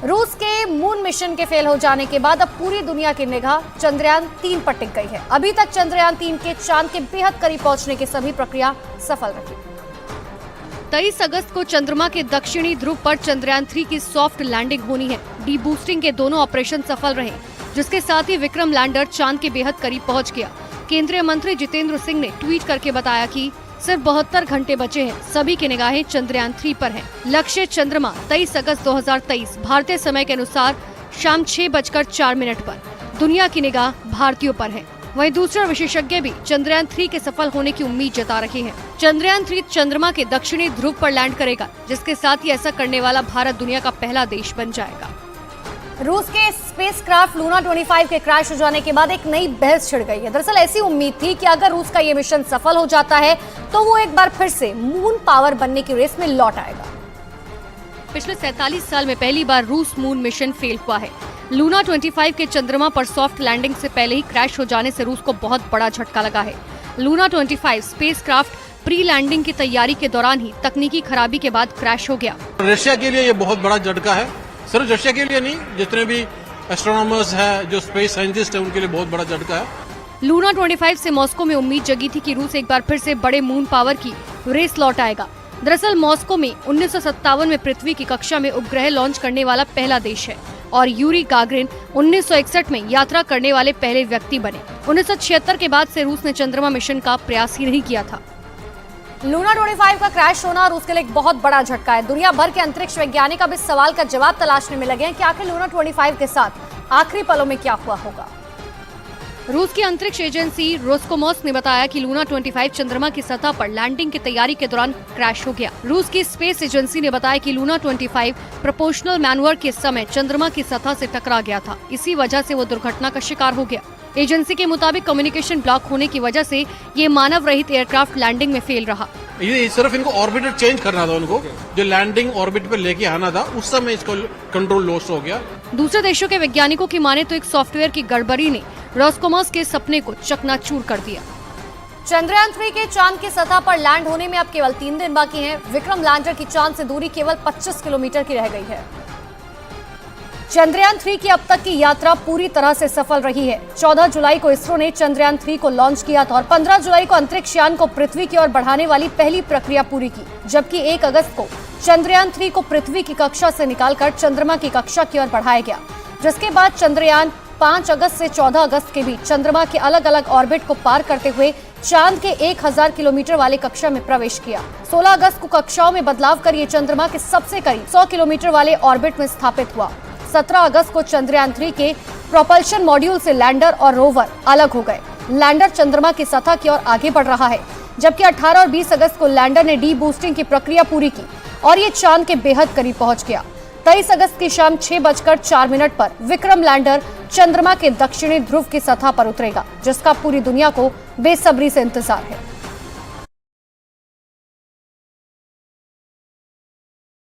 रूस के moon mission के फेल हो जाने के बाद अब पूरी दुनिया की निगाह चंद्रयान 3 पर टिक गई है। अभी तक चंद्रयान 3 के चांद के बेहद करीब पहुंचने की सभी प्रक्रिया सफल रही। 23 अगस्त को चंद्रमा के दक्षिणी ध्रुव पर चंद्रयान 3 की सॉफ्ट लैंडिंग होनी है। डी बूस्टिंग के दोनों ऑपरेशन सफल रहे, जिसके साथ ही विक्रम लैंडर चांद के बेहद करीब पहुंच गया। केंद्रीय मंत्री जितेंद्र सिंह ने ट्वीट करके बताया कि सिर्फ 72 घंटे बचे हैं, सभी की निगाहें चंद्रयान 3 पर हैं। लक्ष्य चंद्रमा 23 अगस्त 2023 भारतीय समय के अनुसार शाम 6:04 पर। दुनिया की निगाह भारतीयों पर है। वहीं दूसरा विशेषज्ञ भी चंद्रयान 3 के सफल होने की उम्मीद जता रहे हैं। चंद्रयान 3 चंद्रमा के दक्षिणी ध्रुव पर लैंड करेगा, जिसके साथ ही ऐसा करने वाला भारत दुनिया का पहला देश बन जाएगा। रूस के स्पेसक्राफ्ट लूना 25 के क्रैश हो जाने के बाद एक नई बहस छिड़ गई है। दरअसल ऐसी उम्मीद थी कि अगर रूस का ये मिशन सफल हो जाता है तो वो एक बार फिर से मून पावर बनने की रेस में लौट आएगा। पिछले 47 साल में पहली बार रूस मून मिशन फेल हुआ है। लूना 25 के चंद्रमा पर सॉफ्ट लैंडिंग से पहले ही क्रैश हो जाने से रूस को बहुत बड़ा झटका लगा है। लूना 25 स्पेसक्राफ्ट प्री लैंडिंग की तैयारी के दौरान ही तकनीकी खराबी के बाद क्रैश हो गया। रशिया के लिए ये बहुत बड़ा झटका है। सिर्फ रशिया के लिए नहीं, जितने भी एस्ट्रोनॉमर्स हैं, जो स्पेस साइंटिस्ट हैं, उनके लिए बहुत बड़ा झटका है। लूना 25 से मॉस्को में उम्मीद जगी थी कि रूस एक बार फिर से बड़े मून पावर की रेस लौट आएगा। दरअसल मॉस्को में 1957 में पृथ्वी की कक्षा में उपग्रह लॉन्च करने वाला पहला देश है और यूरी गागरिन 1961 में यात्रा करने वाले पहले व्यक्ति बने। 1976 के बाद से रूस ने चंद्रमा मिशन का प्रयास ही नहीं किया था। लूना 25 का क्रैश होना रूस के लिए एक बहुत बड़ा झटका है। दुनिया भर के अंतरिक्ष वैज्ञानिक अब इस सवाल का जवाब तलाशने में लगे हैं कि आखिर लूना 25 के साथ आखिरी पलों में क्या हुआ होगा। रूस की अंतरिक्ष एजेंसी रोस्कोमोस ने बताया कि लूना 25 चंद्रमा की सतह पर लैंडिंग की तैयारी के दौरान क्रैश हो गया। रूस की स्पेस एजेंसी ने बताया कि लूना 25 प्रोपोर्शनल मैनूवर के समय चंद्रमा की सतह से टकरा गया था। इसी वजह से वो दुर्घटना का शिकार हो गया। एजेंसी के मुताबिक कम्युनिकेशन ब्लॉक होने की वजह से ये मानव रहित एयरक्राफ्ट लैंडिंग में फेल रहा। ये सिर्फ इनको ऑर्बिटर चेंज करना था, उनको जो लैंडिंग ऑर्बिट पे लेके आना था, उस समय इसको कंट्रोल लॉस हो गया। दूसरे देशों के वैज्ञानिकों की माने तो एक सॉफ्टवेयर की गड़बड़ी ने रोस्कोमोस के सपने को चकनाचूर कर दिया। चंद्रयान 3 के चांद की सतह पर लैंड होने में अब केवल 3 दिन बाकी हैं। विक्रम लैंडर की चांद से दूरी केवल 25 किलोमीटर की रह गई है। चंद्रयान 3 की अब तक की यात्रा पूरी तरह से सफल रही है। 14 जुलाई को इसरो ने चंद्रयान 3 को लॉन्च किया था और 15 जुलाई को अंतरिक्ष यान को पृथ्वी की ओर बढ़ाने वाली पहली प्रक्रिया पूरी की, जबकि 1 अगस्त को चंद्रयान 3 को पृथ्वी की कक्षा से निकालकर चंद्रमा की कक्षा की ओर बढ़ाया गया, जिसके बाद चंद्रयान 5 अगस्त से 14 अगस्त के बीच चंद्रमा के अलग अलग ऑर्बिट को पार करते हुए चांद के 1000 किलोमीटर वाले कक्षा में प्रवेश किया। 16 अगस्त को कक्षाओं में बदलाव कर ये चंद्रमा के सबसे करीब 100 किलोमीटर वाले ऑर्बिट में स्थापित हुआ। 17 अगस्त को चंद्रयान 3 के प्रोपल्शन मॉड्यूल से लैंडर और रोवर अलग हो गए। लैंडर चंद्रमा की सतह की ओर आगे बढ़ रहा है, जबकि 18 और 20 अगस्त को लैंडर ने डी बूस्टिंग की प्रक्रिया पूरी की और ये चांद के बेहद करीब पहुंच गया। 23 अगस्त की शाम 6:04 पर विक्रम लैंडर चंद्रमा के दक्षिणी ध्रुव की सतह पर उतरेगा, जिसका पूरी दुनिया को बेसब्री से इंतजार है।